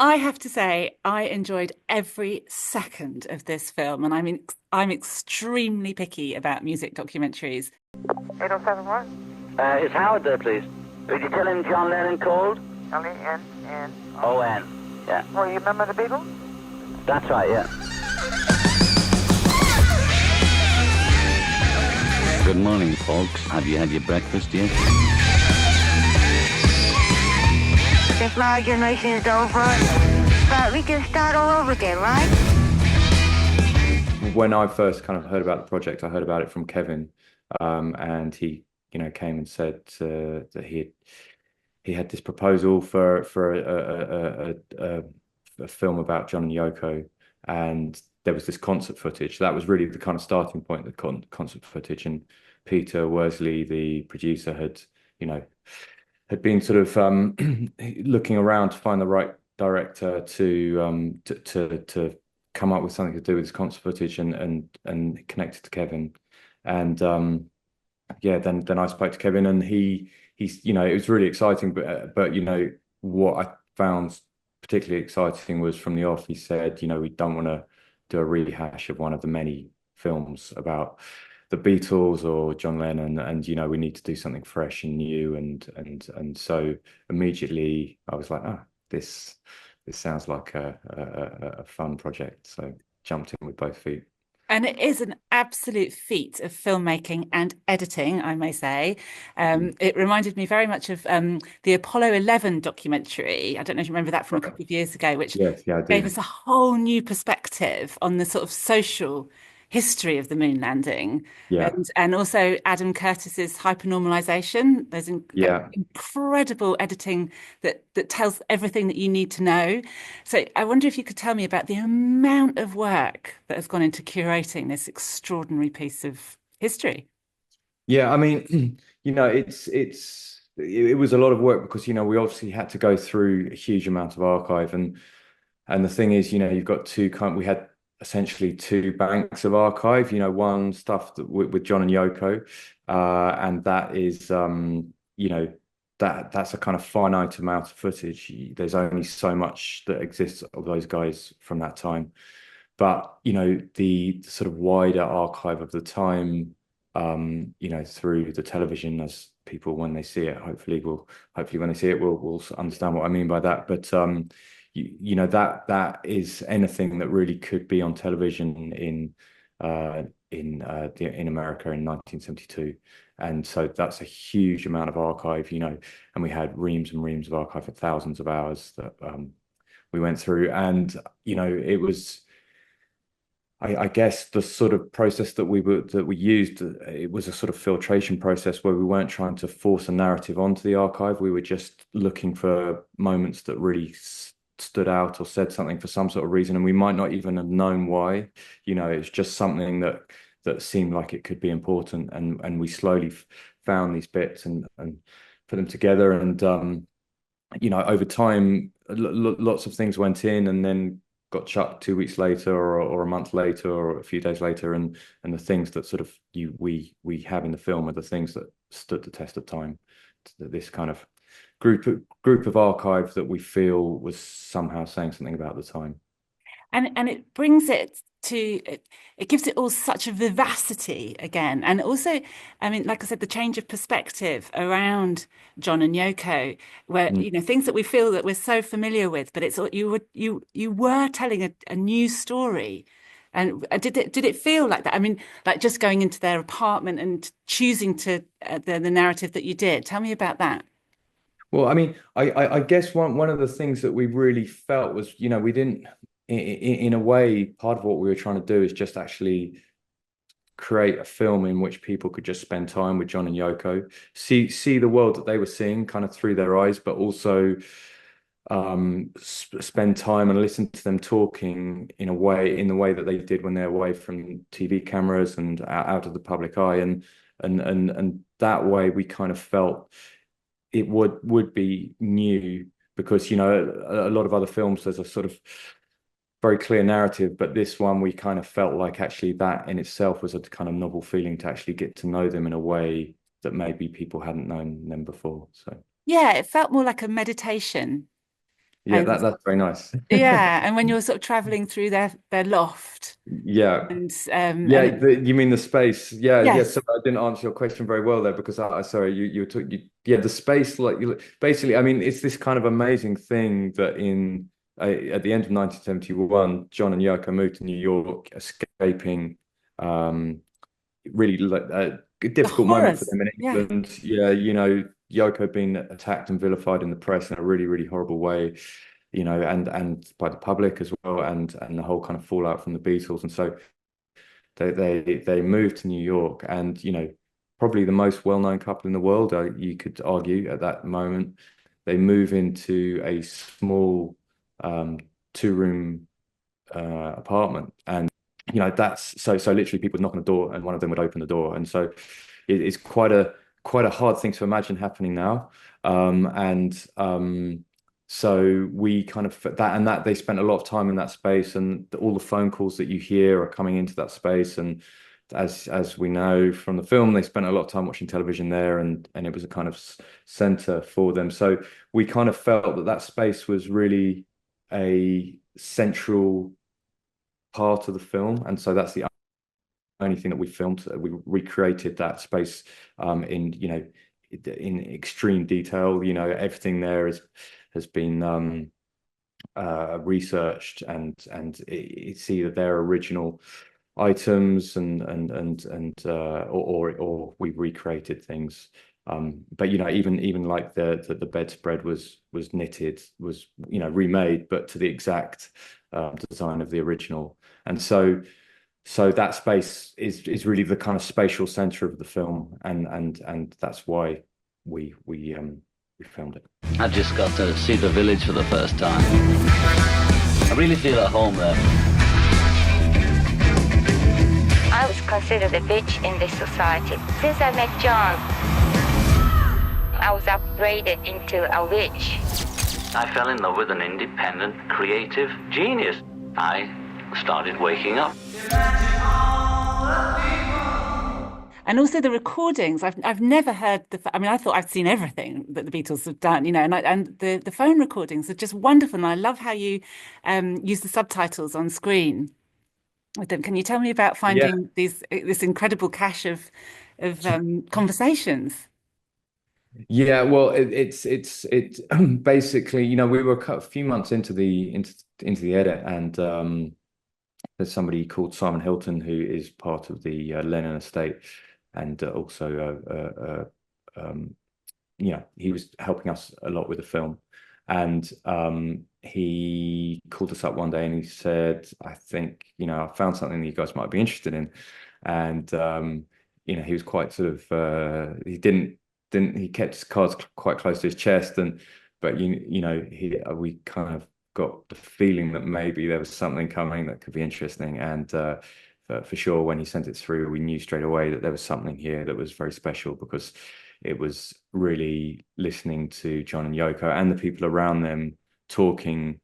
I have to say, I enjoyed every second of this film, and I'm extremely picky about music documentaries. 8071? Is Howard there, please? Could you tell him John Lennon called? L-E-N-N. O-N. Yeah. Well, you remember the Beatles? That's right, yeah. Good morning, folks. Have you had your breakfast yet? The flower generation is over, but we can start all over again, right? When I first kind of heard about the project, I heard about it from Kevin, and he, came and said that he had this proposal for a film about John and Yoko, and there was this concert footage. That was really the kind of starting point, the concert footage. And Peter Worsley, the producer, had been sort of looking around to find the right director to come up with something to do with this concert footage and connect it to Kevin. And then I spoke to Kevin, and he's it was really exciting, but what I found particularly exciting was from the off, he said, we don't want to do a rehash of one of the many films about the Beatles or John Lennon, and we need to do something fresh and new, and so immediately I was like, this sounds like a fun project, so jumped in with both feet. And it is an absolute feat of filmmaking and editing, I may say. It reminded me very much of the Apollo 11 documentary. I don't know if you remember that from a couple of years ago, which Yes, yeah, I do. gave us a whole new perspective on the sort of social history of the moon landing. Yeah. And also Adam Curtis's hypernormalization. There's incredible editing that tells everything that you need to know. So I wonder if you could tell me about the amount of work that has gone into curating this extraordinary piece of history. Yeah, I mean, it was a lot of work because we obviously had to go through a huge amount of archive, and the thing is, you've got we had essentially two banks of archive, one stuff with John and Yoko, and that is that's a kind of finite amount of footage. There's only so much that exists of those guys from that time, but the sort of wider archive of the time, through the television, as people, when they see it, hopefully when they see it will understand what I mean by that. But that is anything that really could be on television in America in 1972, and so that's a huge amount of archive, and we had reams and reams of archive for thousands of hours that we went through, and it was. I guess the sort of process that we used, it was a sort of filtration process where we weren't trying to force a narrative onto the archive. We were just looking for moments that really stood out or said something for some sort of reason, and we might not even have known why. It's just something that seemed like it could be important, and we slowly found these bits and put them together, and over time, lots of things went in and then got chucked 2 weeks later or a month later or a few days later, and the things that sort of we have in the film are the things that stood the test of time. This kind of group of archive that we feel was somehow saying something about the time, and it brings it to it gives it all such a vivacity again. And also, I mean, like I said, the change of perspective around John and Yoko, where things that we feel that we're so familiar with, but it's you were telling a new story. And did it feel like that? I mean, like just going into their apartment and choosing to the narrative that you did. Tell me about that. Well, I mean, I guess one of the things that we really felt was, we didn't, in a way, part of what we were trying to do is just actually create a film in which people could just spend time with John and Yoko, see the world that they were seeing kind of through their eyes, but also spend time and listen to them talking in the way that they did when they're away from TV cameras and out of the public eye, and that way we kind of felt it would be new, because a lot of other films there's a sort of very clear narrative, but this one we kind of felt like actually that in itself was a kind of novel feeling, to actually get to know them in a way that maybe people hadn't known them before. So yeah, it felt more like a meditation. Yeah, And that's very nice. yeah, and when you're sort of traveling through their loft Yeah. and Yeah, you mean the space? Yeah, yeah. yes, So I didn't answer your question very well there because sorry, you were talking. Yeah, the space, like basically, I mean, it's this kind of amazing thing that at the end of 1971, John and Yoko moved to New York, escaping really like a the difficult moment for horrors. them in Yeah. England. Yeah, Yoko being attacked and vilified in the press in a really, really horrible way, and by the public as well, and the whole kind of fallout from the Beatles, and so they moved to New York, and probably the most well-known couple in the world, you could argue at that moment. They move into a small two-room apartment, and that's so literally people would knock on the door, and one of them would open the door, and so it's quite a hard thing to imagine happening now, and so we kind of that they spent a lot of time in that space, and all the phone calls that you hear are coming into that space. And as we know from the film, they spent a lot of time watching television there, and it was a kind of center for them. So we kind of felt that space was really a central part of the film, and so that's the only thing that we filmed. We recreated that space in extreme detail. Everything there has been researched, and it's either their original items or we recreated things. But even like the bedspread was knitted, was remade, but to the exact design of the original. And so that space is really the kind of spatial center of the film, and that's why we filmed it. I just got to see the village for the first time. I really feel at home there. I was considered a bitch in this society. Since I met John, I was upgraded into a witch. I fell in love with an independent, creative genius. I started waking up. And also the recordings. I've never heard I mean, I thought I'd seen everything that the Beatles have done, and the phone recordings are just wonderful. And I love how you use the subtitles on screen with them. Can you tell me about Yeah. finding this incredible cache of conversations? Yeah, well, it's basically, we were a few months into the edit, and there's somebody called Simon Hilton who is part of the Lennon estate, and also he was helping us a lot with the film, and he called us up one day and he said, I think I found something that you guys might be interested in, and he was quite sort of he kept his cards quite close to his chest, but we kind of got the feeling that maybe there was something coming that could be interesting, and for sure when he sent it through, we knew straight away that there was something here that was very special, because it was really listening to John and Yoko and the people around them talking,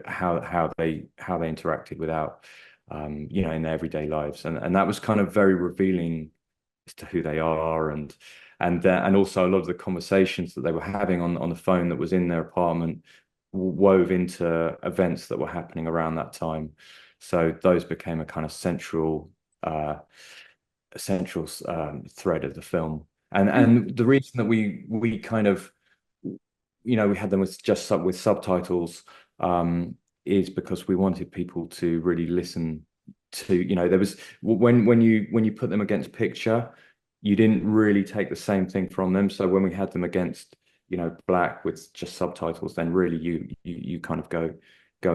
how they interacted without in their everyday lives, and that was kind of very revealing as to who they are, and also a lot of the conversations that they were having on the phone that was in their apartment wove into events that were happening around that time. So those became a kind of central thread of the film. And the reason that we kind of we had them with subtitles is because we wanted people to really listen to, there was when you put them against picture, you didn't really take the same thing from them. So when we had them against black with just subtitles, then really you kind of go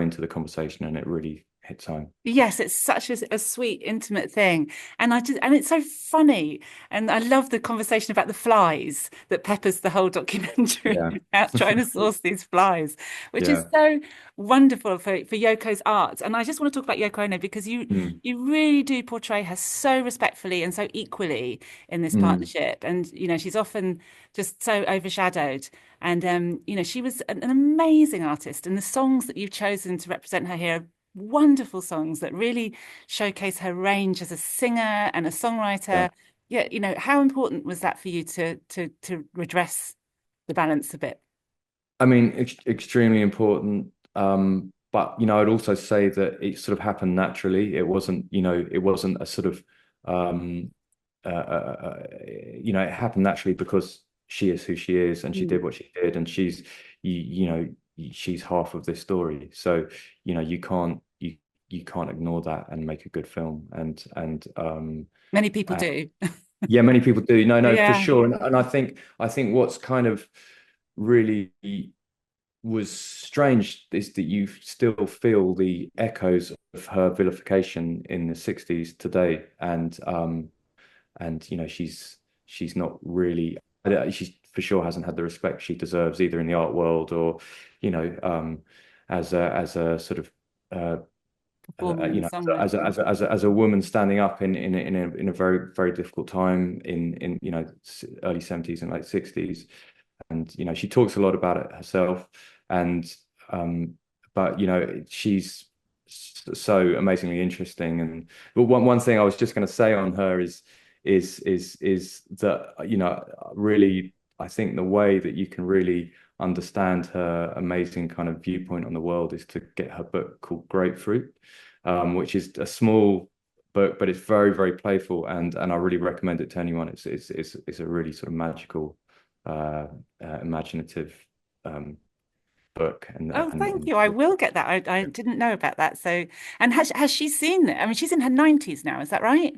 into the conversation, and it really hits home. Yes, it's such a sweet, intimate thing. And it's so funny. And I love the conversation about the flies that peppers the whole documentary Yeah. about trying to source these flies, which is Yeah. so wonderful for Yoko's art. And I just want to talk about Yoko Ono because you really do portray her so respectfully and so equally in this partnership. And, she's often just so overshadowed. And, she was an amazing artist. And the songs that you've chosen to represent her here, wonderful songs that really showcase her range as a singer and a songwriter. Yeah, how important was that for you to redress the balance a bit? I mean, extremely important. But I'd also say that it sort of happened naturally. It wasn't a sort of um, it happened naturally because she is who she is, and she Mm. did what she did, and she's half of this story. So you can't ignore that and make a good film. Many people And do. yeah, many people do. No, no, for Yeah. sure. And I think what's kind of really was strange is that you still feel the echoes of her vilification in the 60s today. And she's not really, she for sure hasn't had the respect she deserves either in the art world or as a sort of uh, Performer and songwriter. as a woman standing up in a very very difficult time in early 70s and late 60s. And she talks a lot about it herself. And um but she's so amazingly interesting. And but one thing I was just going to say on her is that really, I think the way that you can really understand her amazing kind of viewpoint on the world is to get her book called Grapefruit, which is a small book, but it's very, very playful, and I really recommend it to anyone. It's a really sort of magical, imaginative book, Oh, thank and you. I will get that. I didn't know about that. So, and has she seen it? I mean, she's in her 90s now, is that right?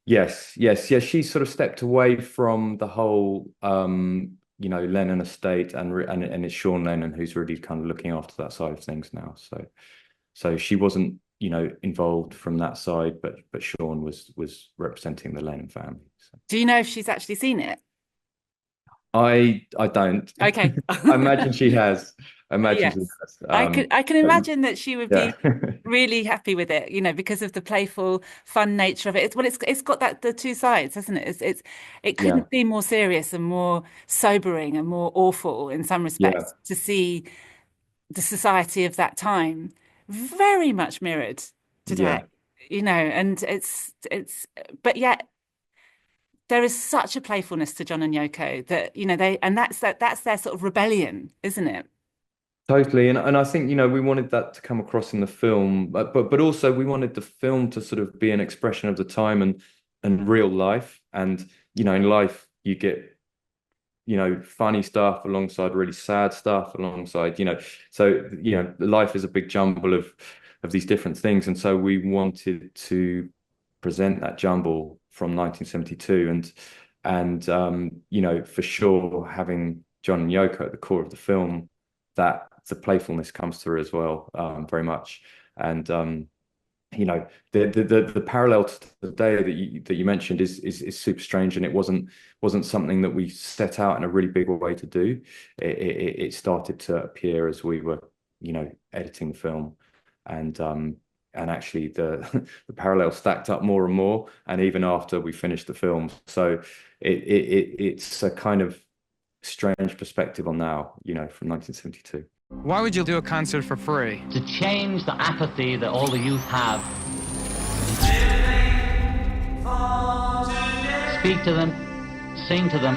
yes, yes, yes. She sort of stepped away from the whole, Lennon estate, and it's Sean Lennon who's really kind of looking after that side of things now. So she wasn't, involved from that side, but Sean was representing the Lennon family. So Do you know if she's actually seen it? I don't. Okay. I imagine she has. I imagine she Yes. has. I can But imagine that she would yeah, be really happy with it, because of the playful, fun nature of it. It's got that the two sides, hasn't it? It yeah, couldn't be more serious and more sobering and more awful in some yeah, respects to see the society of that time very much mirrored today, yeah. and but yet there is such a playfulness to John and Yoko that, that's their sort of rebellion, isn't it? Totally, and I think we wanted that to come across in the film, but also we wanted the film to sort of be an expression of the time and real life. And in life you get funny stuff alongside really sad stuff alongside so life is a big jumble of these different things, and so we wanted to present that jumble from 1972. And for sure, having John and Yoko at the core of the film, that the playfulness comes through as well, very much. And the parallel to the day that you mentioned is super strange, and it wasn't something that we set out in a really big way to do. It started to appear as we were editing the film. And actually the parallel stacked up more and more, and even after we finished the film. So it's a kind of strange perspective on now, from 1972. Why would you do a concert for free? To change the apathy that all the youth have. Speak to them, sing to them,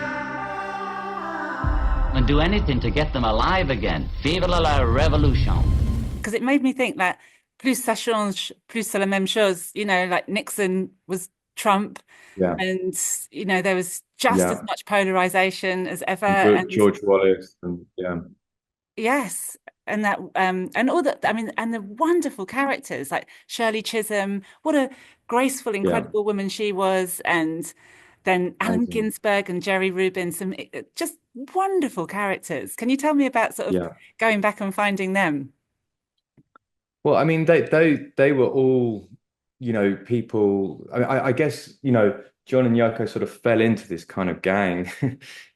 and do anything to get them alive again. Vive la revolution. Because it made me think that plus ça change, plus c'est la même chose. Like Nixon was Trump, Yeah, and there was just as yeah. much polarization as ever. And And George Wallace, and yeah, yes, and that and all that. I mean, and the wonderful characters like Shirley Chisholm. What a graceful, yeah, incredible woman she was, and then Allen amazing. Ginsberg and Jerry Rubin. Some just wonderful characters. Can you tell me about sort of Yeah. going back and finding them? Well, I mean, they were all, people. I guess, John and Yoko sort of fell into this kind of gang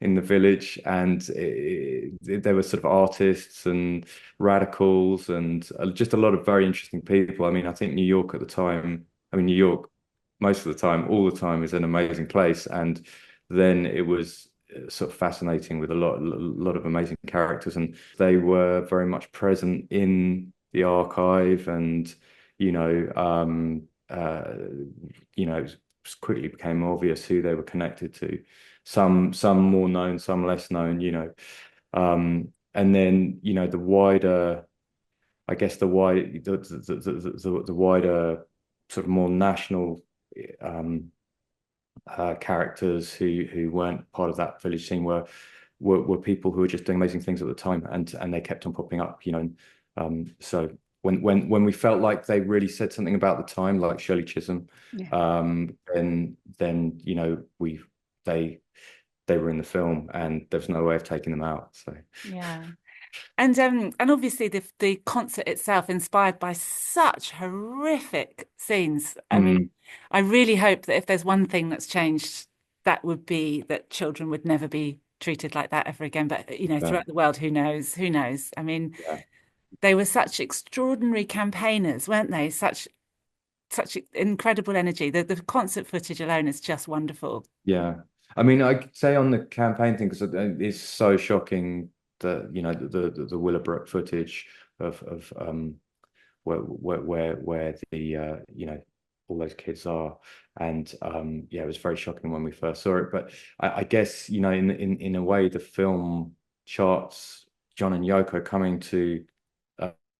in the village, and they were sort of artists and radicals and just a lot of very interesting people. I mean, I think New York at the time, New York most of the time, all the time, is an amazing place. And then it was sort of fascinating with a lot of amazing characters, and they were very much present in the archive. And you know it quickly became obvious who they were connected to, some more known, some less known. and then, you know, the wider, I guess the wider sort of more national characters who weren't part of that village scene were people who were just doing amazing things at the time, and they kept on popping up, you know. So when we felt like they really said something about the time, like Shirley Chisholm, then you know, they were in the film, and there's no way of taking them out. So yeah. And obviously the concert itself inspired by such horrific scenes. I mean, I really hope that if there's one thing that's changed, that would be that children would never be treated like that ever again. But, you know, throughout the world, who knows? Who knows? I mean, they were such extraordinary campaigners, weren't they? Such incredible energy. The concert footage alone is just wonderful. Yeah. I mean, I could say on the campaign thing, because it's so shocking that, you know, the Willowbrook footage of where the you know, all those kids are, and yeah, it was very shocking when we first saw it. But I guess, you know, in a way, the film charts John and Yoko coming to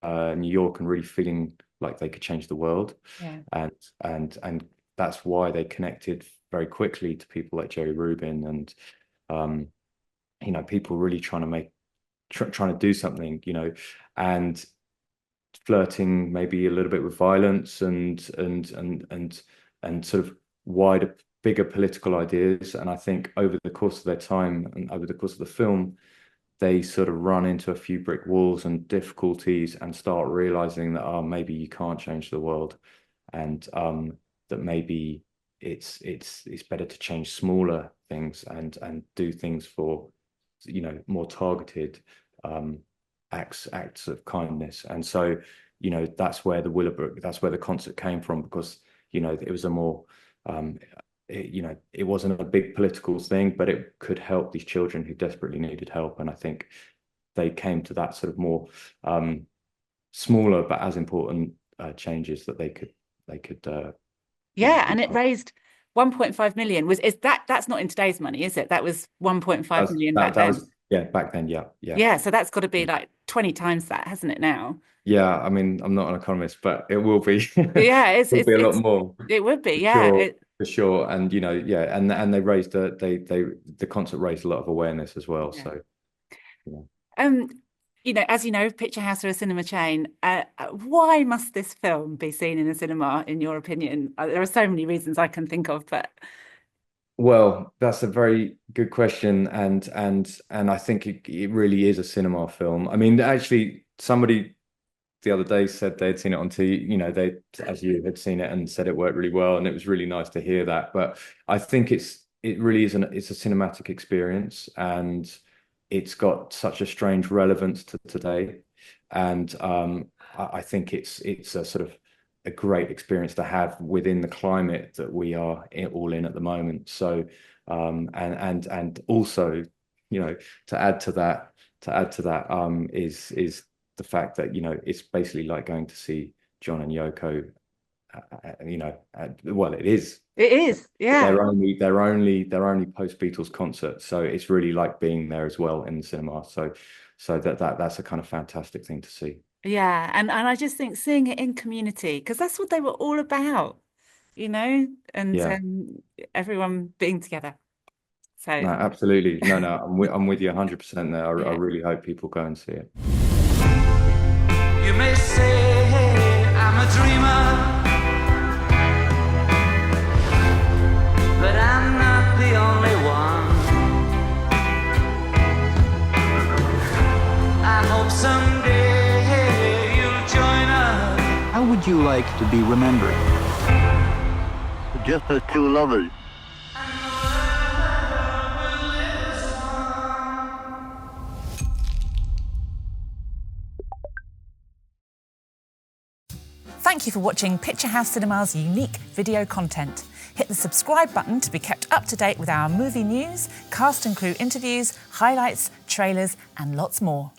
New York and really feeling like they could change the world, and that's why they connected very quickly to people like Jerry Rubin, and you know, people really trying to do something, you know, and flirting maybe a little bit with violence and sort of wider, bigger political ideas. And I think over the course of their time and over the course of the film, they sort of run into a few brick walls and difficulties and start realizing that, oh, maybe you can't change the world, and that maybe it's better to change smaller things and do things for, you know, more targeted acts of kindness. And so, you know, that's where the concert came from, because, you know, it was a more you know, it wasn't a big political thing, but it could help these children who desperately needed help. And I think they came to that sort of more smaller but as important changes that they could and it raised 1.5 million. That's not in today's money, is it? That was 1.5 million back then. Back then. Yeah. So that's got to be like 20 times that, hasn't it now? Yeah, I mean, I'm not an economist, but it will be. Yeah, it's a lot more. It would be, yeah. For sure. And, you know, yeah, and they raised the concert raised a lot of awareness as well. Yeah. So yeah. You know, as you know, Picture House are a cinema chain. Why must this film be seen in a cinema, in your opinion? There are so many reasons I can think of, but well, that's a very good question, and I think it really is a cinema film. I mean, actually, somebody the other day said they'd seen it on TV, you know, they, as you had seen it, and said it worked really well, and it was really nice to hear that. But I think it really is it's a cinematic experience, and it's got such a strange relevance to today, and I think it's a sort of a great experience to have within the climate that we are all in at the moment. So and also, you know, to add to that is the fact that, you know, it's basically like going to see John and Yoko. You know, well, it is, yeah. They're only post Beatles concert, so it's really like being there as well in the cinema. So that's a kind of fantastic thing to see. Yeah, and I just think seeing it in community, because that's what they were all about, you know, and everyone being together. So no, absolutely, no, I'm with you 100% there. I really hope people go and see it. You may say I'm a dreamer, but I'm not the only one. I hope someday you'll join us. How would you like to be remembered? Just as two lovers. Thank you for watching Picture House Cinema's unique video content. Hit the subscribe button to be kept up to date with our movie news, cast and crew interviews, highlights, trailers, and lots more.